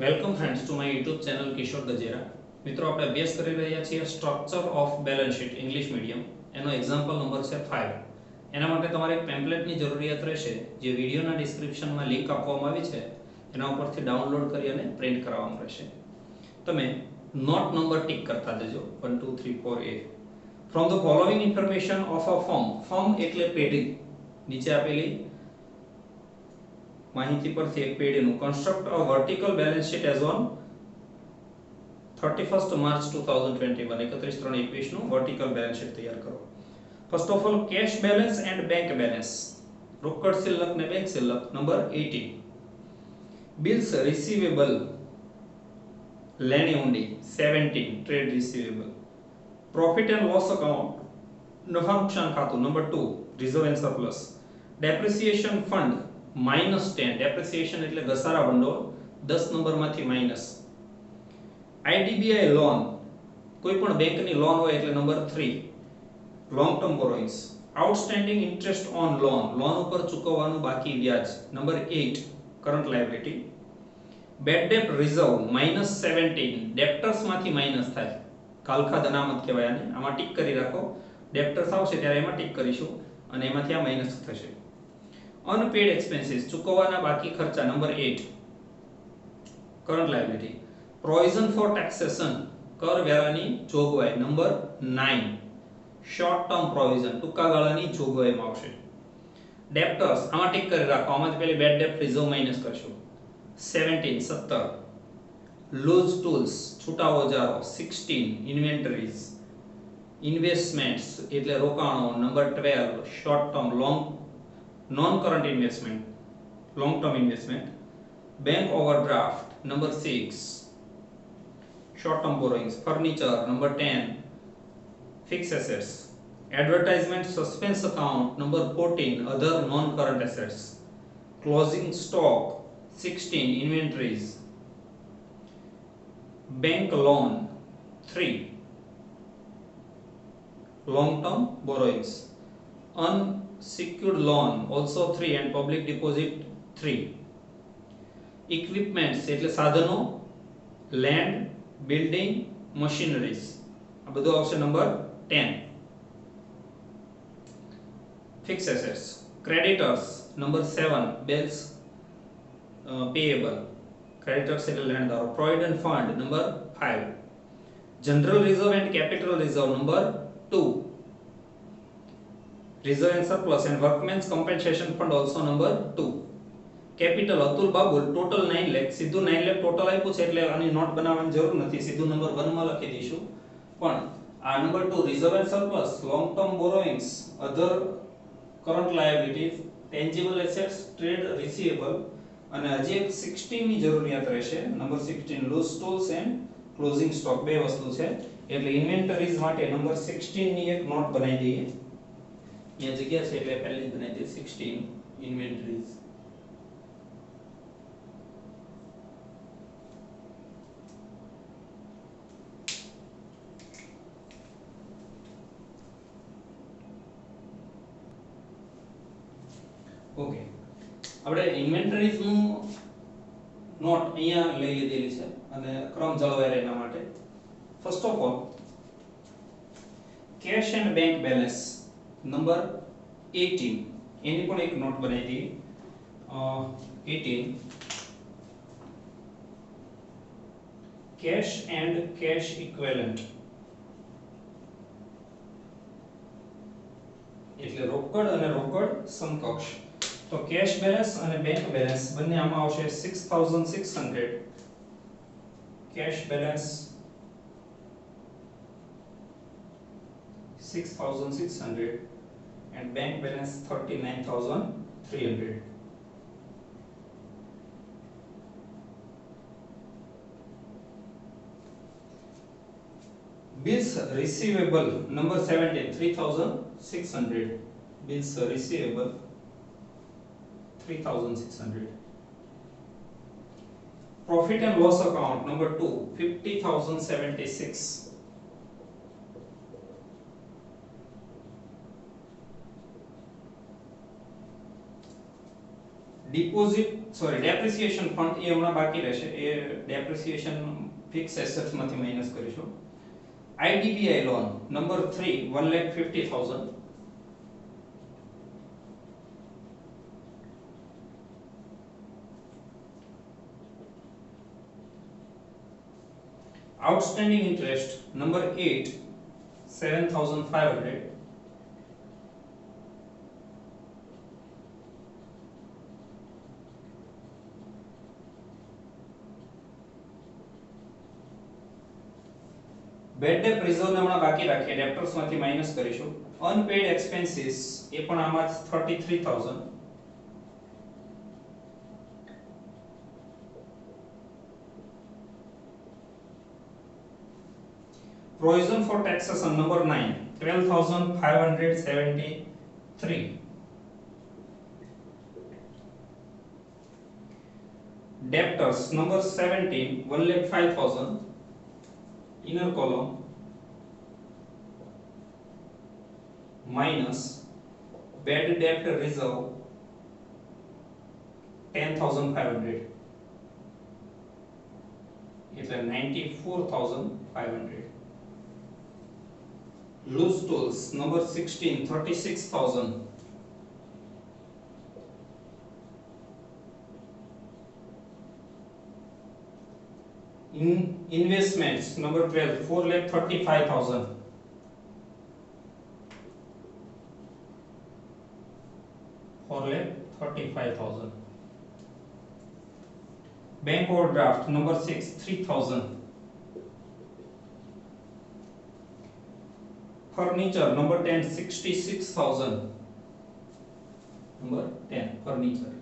Welcome friends to my YouTube channel Kishor Gajera. મિત્રો, આપણે અભ્યાસ કરી રહ્યા છીએ structure of balance sheet English medium. એનો એક્ઝામ્પલ નંબર છે 5. એના માટે તમારે એક પેમ્પલેટની જરૂરિયાત રહેશે, જે વિડીયોના ડિસ્ક્રિપ્શનમાં લિંક આપવામાં આવી છે એના ઉપરથી ડાઉનલોડ કરી અને પ્રિન્ટ કરાવવાનું રહેશે. તમે નોટ નંબર ટિક કરતા જજો 1 2 3 4 A. From the following information of a firm એટલે પેઢી, નીચે આપેલી માહિતી પરથી એક પેઢીનું construct a vertical balance sheet as on 31st March 2021 31/3/21 નું વર્ટિકલ બેલેન્સ શીટ તૈયાર કરો. First of all, cash balance and bank balance, રોકડ શિલ્લક ને બેંક શિલ્લક. નંબર 18, બિલ્સ રિસીવેબલ લેણી ઊંડી. 17, trade receivable. Profit and loss account, નફા નુકસાન ખાતું. Number 2, reserve and surplus. Depreciation fund -10, depreciation એટલે ઘસારા ભંડોળ, 10 નંબરમાંથી માઈનસ. આઈડીબીઆઈ લોન, કોઈ પણ બેંકની લોન હોય એટલે number 3, long term borrowings. Outstanding interest on loan, loan ઉપર ચૂકવવાનું બાકી વ્યાજ. Number 8, current liability. Bad debt reserve -17, debtors માંથી માઈનસ થાય, કાલખાદ અનામત કહેવાય આને. આમાં ટિક કરી રાખો, ડેપ્ટર્સ આવશે ત્યારે એમાં ટિક કરીશું અને એમાંથી આ માઈનસ થશે. અનપેડ એક્સપેન્સીસ, ચૂકવવાના બાકી ખર્ચા. Number 8, current liability. Provision four taxation, કર વેરાની જોગવાઈ. નંબર 9, શોર્ટ ટર્મ પ્રોવિઝન, ટૂંકા ગાળાની જોગવાઈમાં આવશે. ડેપ્ટર્સ, આમાં ટિક કરી રાખો, આમાંથી પહેલી બેડ ડેટ રિઝર્વ માઈનસ કરશું. 17, લૂઝ ટૂલ્સ, છૂટા ઓજારો. 16, ઇન્વેન્ટરીઝ. ઇન્વેસ્ટમેન્ટ્સ એટલે રોકાણો. Number 12, short term non current investment, long term investment. Bank overdraft. Number 6, short term borrowings. Furniture. Number 10, fix assets. Advertisement suspense account. Number 14, other non current assets. Closing stock. 16, inventories. Bank loan. 3, long term borrowings. Unsecured loan also 3 and public deposit 3. Equipments એટલે સાધનો, land, building, machineries. આ બધું આવશે number 10. Fixed assets. Creditors. Number 7, bills payable. Creditors એટલે લેણદારો. Provident fund. Number 5. General reserve and capital reserve. Number 2. Reserve and surplus and workmen's compensation fund also number 2. Capital Atul Babul total 9 lakh, સીધું 9 lakh total આપ્યું છે એટલે આની not બનાવવાની જરૂર નથી, સીધું નંબર 1 માં લખી દઈશું. પણ આ number 2, reserve and surplus, long term borrowings, other current liabilities, tangible assets, trade receivable. અને હજી એક 16 ની જરૂરિયાત રહેશે. Number 16, loose tools and closing stock. બે વસ્તુ છે એટલે ઇન્વેન્ટરીઝ માટે નંબર 16 ની એક નોટ બનાવી દઈએ. यहाँ जगह से એટલે પહેલી જ બનાવી દે 16, ઇન્વેન્ટરીઝ. ઓકે, આપણે ઇન્વેન્ટરીઝ નું નોટ અહીંયા લઈ લીધેલી છે અને ક્રમ જળવાઈ રહે એના માટે. First of all, cache and bank balance number 18, એની પણ એક નોટ બનાવી દઈએ. 18, કેશ એન્ડ કેશ ઇક્વિવેલન્ટ એટલે રોકડ અને રોકડ સમકક્ષ. તો કેશ બેલેન્સ અને બેંક બેલેન્સ બંને આમાં આવશે 6600. Cash balance 6600 and bank balance 39300. Bills receivable number 17, 3600. Bills receivable 3600. Profit and loss account number 2, 50076. Depreciation fund એ હમણાં બાકી રહેશે, એ ડેપ્રિસિએશન ફિક્સ એસેટ્સ માંથી માઈનસ કરીશું. IDBI loan number 3 1,50,000. Outstanding interest number 8 7,500. Bad debt reserve ને હમણાં બાકી રાખીએ, ડેપ્ટર્સ માંથી માઈનસ કરીશું. અનપેડ એક્સપેન્સીસ એ પણ આમાં 33,000. Provision for taxation number 9 12,573. Debtors number 17 1,05,000. Inner column minus bad debt reserve 10,500. એટલે 94,500. Loose tools number 16 36,000. Investments number 12 4,35,000. Bank overdraft number 6 3,000. Furniture number 10 66,000. Number 10 furniture.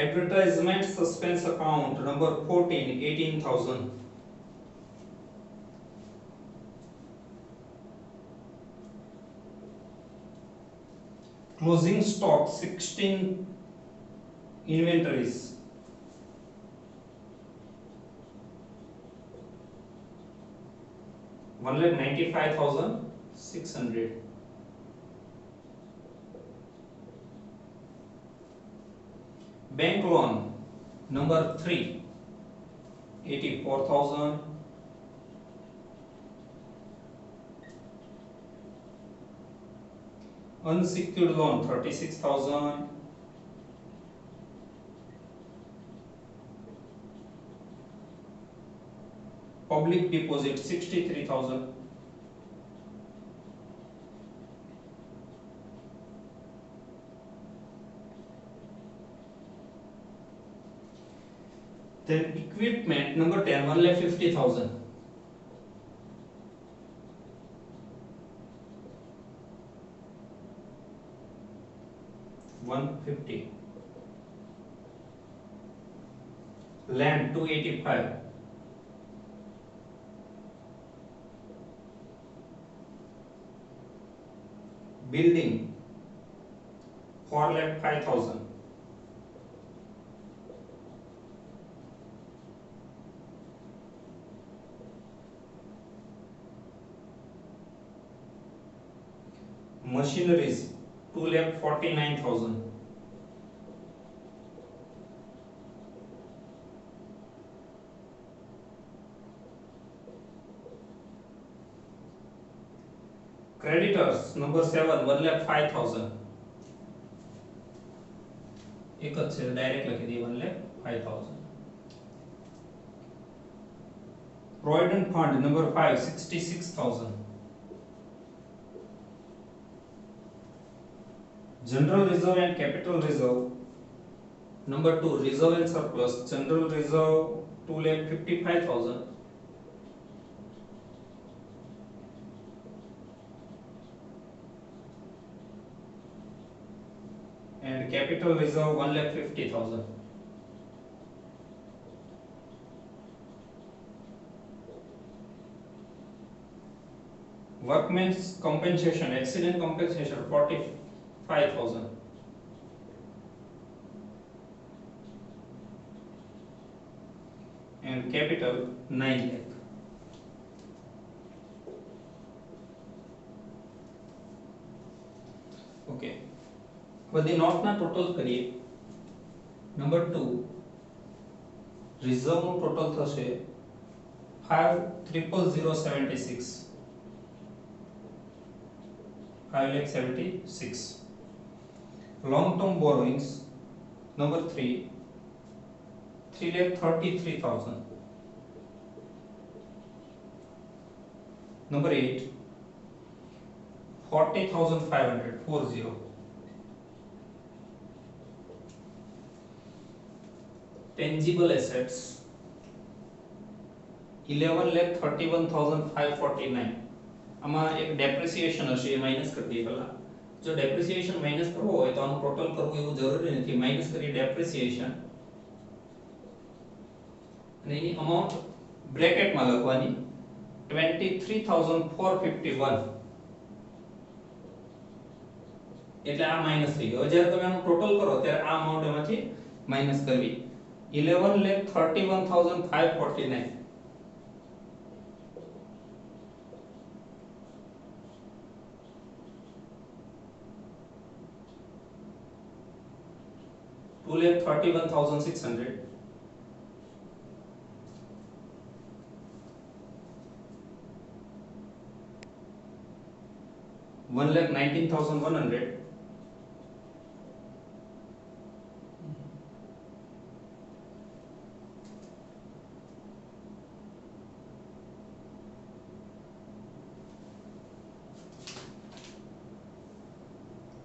Advertisement suspense account number 14 18,000. Closing stock 16 inventories. One lakh 95,600. Bank loan number 3 84,000. Unsecured loan 36,000. Public deposit 63,000. Then equipment number 10 1,50,000. Land 285. Building 4,05,000. Machineries 2,49,000. Creditors number 7 1,05,000. एक अच्छे direct लिख दिए 1,05,000. Provident fund number 5 66,000. General reserve and capital reserve number 2 reserve and surplus. General reserve 2,55,000. And capital reserve 1,50,000. Workmen's compensation, accident compensation 45,000. And capital 9 lakh. Okay, બધી નોટના total કરીએ. Number 2 રિઝર્વનું total થશે 5,000,76 5,76. Long term borrowings number 3 3,33,000. Number 8 40,500 40. Tangible assets 11,31,549. આમાં એક depreciation હશે, એ minus કરી દઈએ પહેલા. જો ડેપ્રિસિએશન માઈનસ કરવો હોય તો આનું ટોટલ કરવું એવું જરૂરી નથી. માઈનસ કરી ડેપ્રિસિએશન અને એની અમાઉન્ટ બ્રેકેટમાં લખવાની 23,451. એટલે આ માઈનસ થઈ ગયો. જ્યારે તમે આનું ટોટલ કરો ત્યારે આ અમાઉન્ટ એમાંથી માઈનસ કરવી. 11,31,549. Two lakh 31,600. 1,19,100.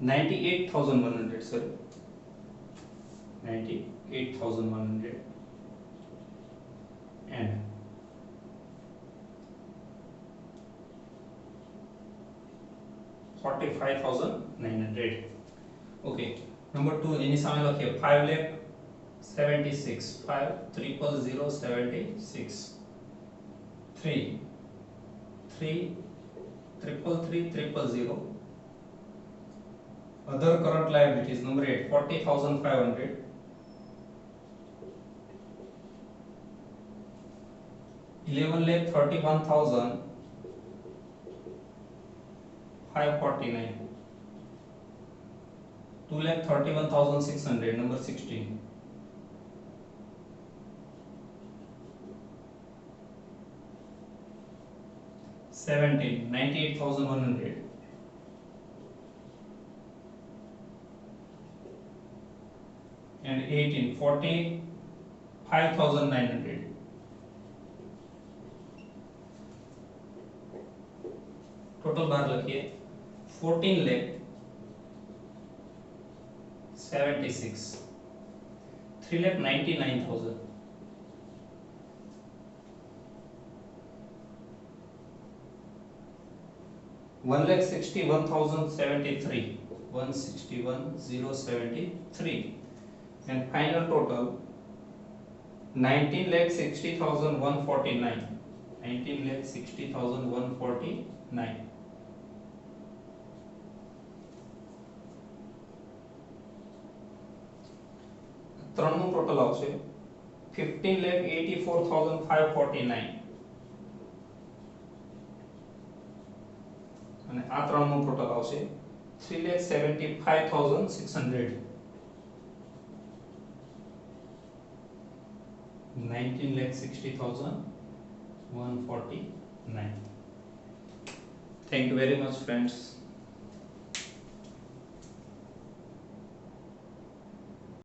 98,100. Sorry, 98,100 and 45,900. Okay, number 2 એની સામે લખીએ 5,76,000 5,000,76. 3 3,33,000. Other current liabilities number 8 40,500. 11,31,549. 2,31,600 number 16. 17 98,100. and 18 45,900. Total बार लखिए 14,76,000 3,99,000. 1,61,073 1,61,073. and final total 19,60,149 19,60,149. ત્રણનું ટોટલ આવશે 15,84,549 અને આ ત્રણનું ટોટલ આવશે 3,75,600. 19,60,149. Thank you very much, friends.